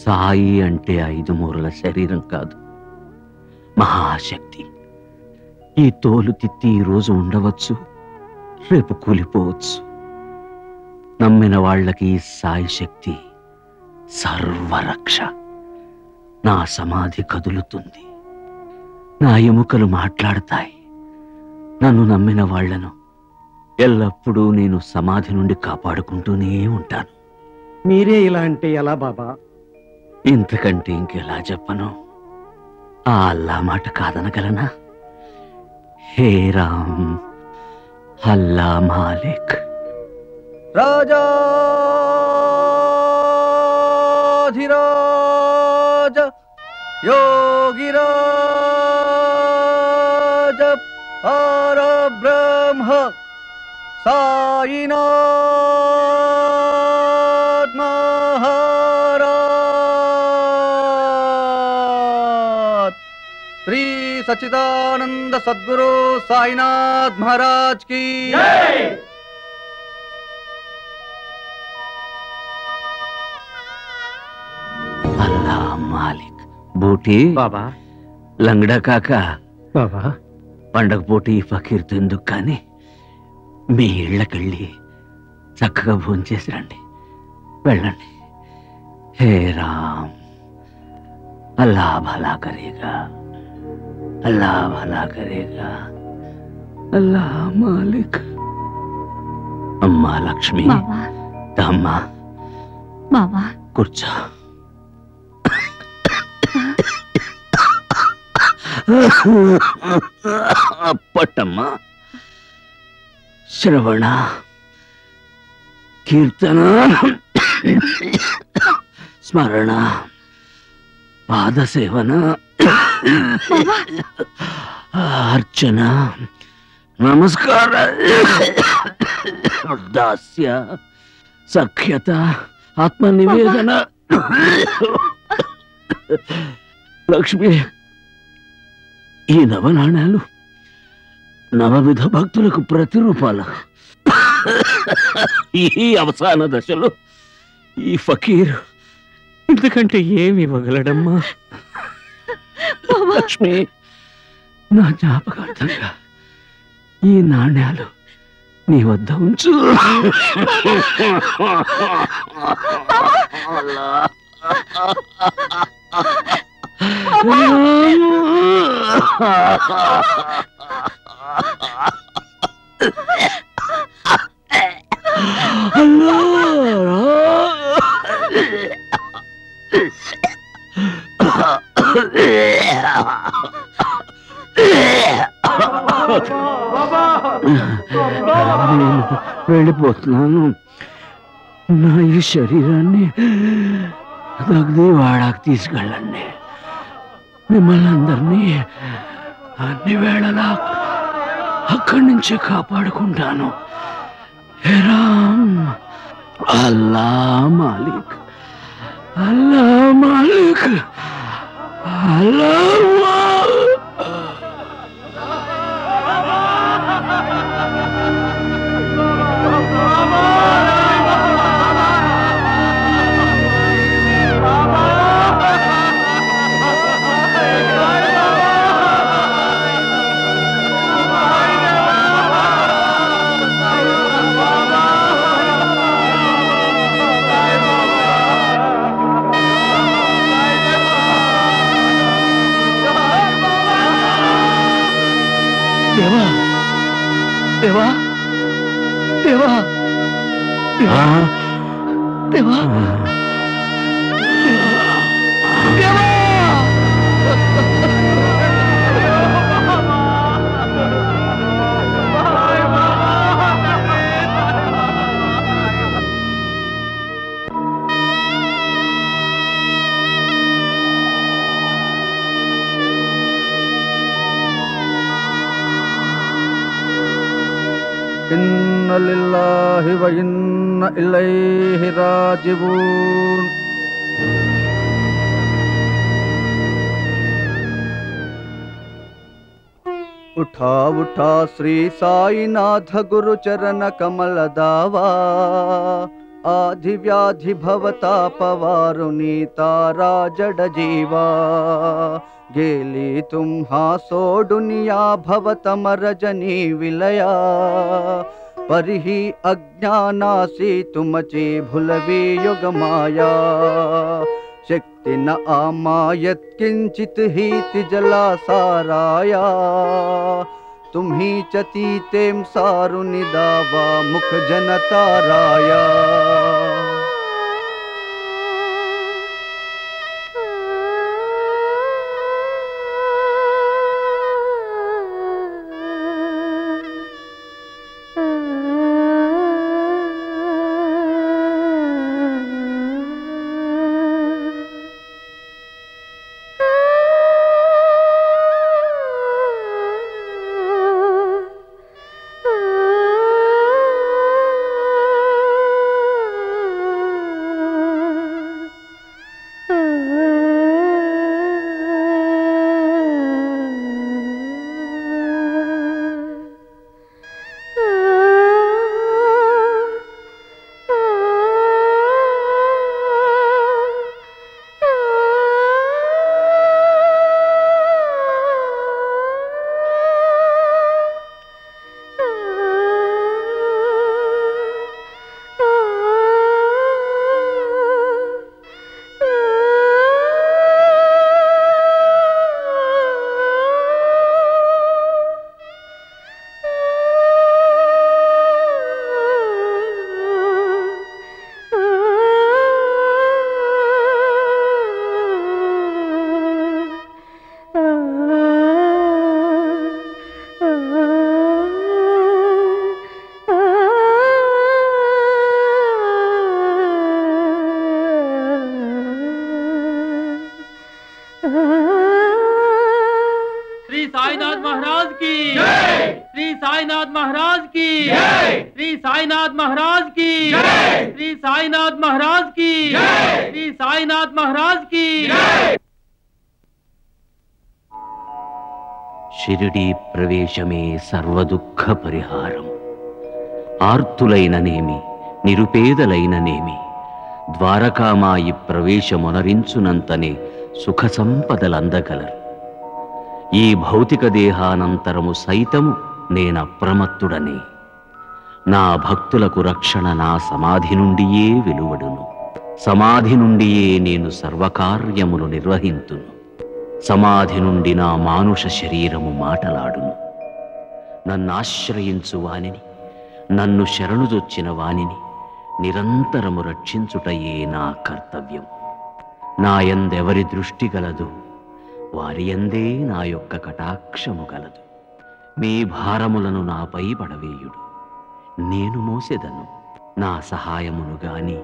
సాయి అంటే 5 మూరల శరీరం కాదు, మహాశక్తి. ఈ తోలు తిత్తి ఈరోజు ఉండవచ్చు, రేపు కూలిపోవచ్చు. నమ్మిన వాళ్ళకి సాయి శక్తి సర్వరక్ష. నా సమాధి కదులుతుంది, నా ఎముకలు మాట్లాడతాయి. నన్ను నమ్మిన వాళ్లను ఎల్లప్పుడూ నేను సమాధి నుండి కాపాడుకుంటూనే ఉంటాను. మీరే ఇలా అంటే ఎలా బాబా? ఇంతకంటే ఇంకెలా చెప్పను? ఆ అల్లా మాట కాదనగలనా? హే రామ్, అల్లా మాలిక్. రాజాధిరాజ యోగిరాజ పరబ్రహ్మ సాయినాథ్ మహారాజ్. శ్రీ సచ్చిదానంద సద్గురు సాయినాథ్ మహారాజ్ की जय. అల్లా మాలిక్. బూటి బాబా. లంగడా కాక బాబా, పండగ పూట ఈ ఫకీర్తో ఎందుకు కానీ మీ ఇళ్ళకెళ్ళి చక్కగా భోంచేసి రండి. వెళ్ళండి. హే రామ్, అల్లా భలా కరేగా, అల్లా భలా కరేగా, అల్లా మాలిక్. అమ్మా లక్ష్మి, అమ్మా బాబా కూర్చో. పట్టమ్మా. శ్రవణ, కీర్తన, స్మరణ, పాదసేవన, అర్చన, నమస్కార, దాస్య, సఖ్యత, ఆత్మనివేదన. లక్ష్మి, ఈ నవనాణాలు నవవిధ భక్తులకు ప్రతిరూపాలు. ఈ అవసాన దశలో ఈ ఫకీర్ ఇంతకంటే ఏమి ఇవ్వగలడమ్మా? లక్ష్మి, నా జ్ఞాపకార్థంగా ఈ నాణ్యాలు నీ వద్ద ఉంచు. వెళ్ళిపోతున్నాను. నా ఈ శరీరాన్ని దగ్ధి వాడాకు తీసుకెళ్ళండి. మిమ్మల్ని అందరినీ అన్ని వేళలా అక్కడి నుంచి కాపాడుకుంటాను. హే రామ్, అల్లా మాలిక్, అల్లా మాలిక్, అల్లా దేవా, దేవా, దేవా, దేవా, దేవా. इन्ना लिल्लाहि व इन्ना इलैहि राजिऊन। उठा उठा श्री साईनाथ गुरु चरण कमल दावा, आधि व्याधि भवतापवारुनी तारा जड जीवा गेली तुम्हा सोडुनिया भवतमर जनी विलया परिही अज्ञानासी तुमची भुलवी युग माया शक्ति न आमायत किंचित हीति जला साराया तुम्ही चतीतेम सारुनि दावा मुख जनताराया श्री साईनाथ महाराज की जय। श्री साईनाथ महाराज की जय। श्री साईनाथ महाराज की जय। श्री साईनाथ महाराज की जय। श्री साईनाथ महाराज की जय। షిరిడీ ప్రవేశమే సర్వదుఃఖ పరిహారం. ఆర్తులైననేమి నిరుపేదలైననేమి ద్వారకామాయి ప్రవేశమునరించునంతనే సుఖ సంపదలందగలరు. ఈ భౌతిక దేహానంతరము సైతము నేనప్రమత్తుడనే. నా భక్తులకు రక్షణ నా సమాధి నుండియే వెలువడును. సమాధి నుండియే నేను సర్వకార్యములు నిర్వహింతును. సమాధి నుండి నా మానుష శరీరము మాటలాడును. నన్నాశ్రయించు వానిని, నన్ను శరణుజొచ్చిన వానిని నిరంతరము రక్షించుటయే నా కర్తవ్యం. నాయందెవరి దృష్టి గలదు వారి యందే నా యొక్క కటాక్షము గలదు. మీ భారములను నాపై పడవేయుడు, నేను మోసెదను. నా సహాయమును గాని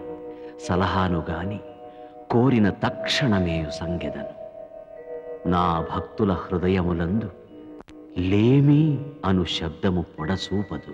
సలహాను గాని కోరిన తక్షణమే సంగెదను. నా భక్తుల హృదయములందు లేమి అను శబ్దము పొడసూపదు.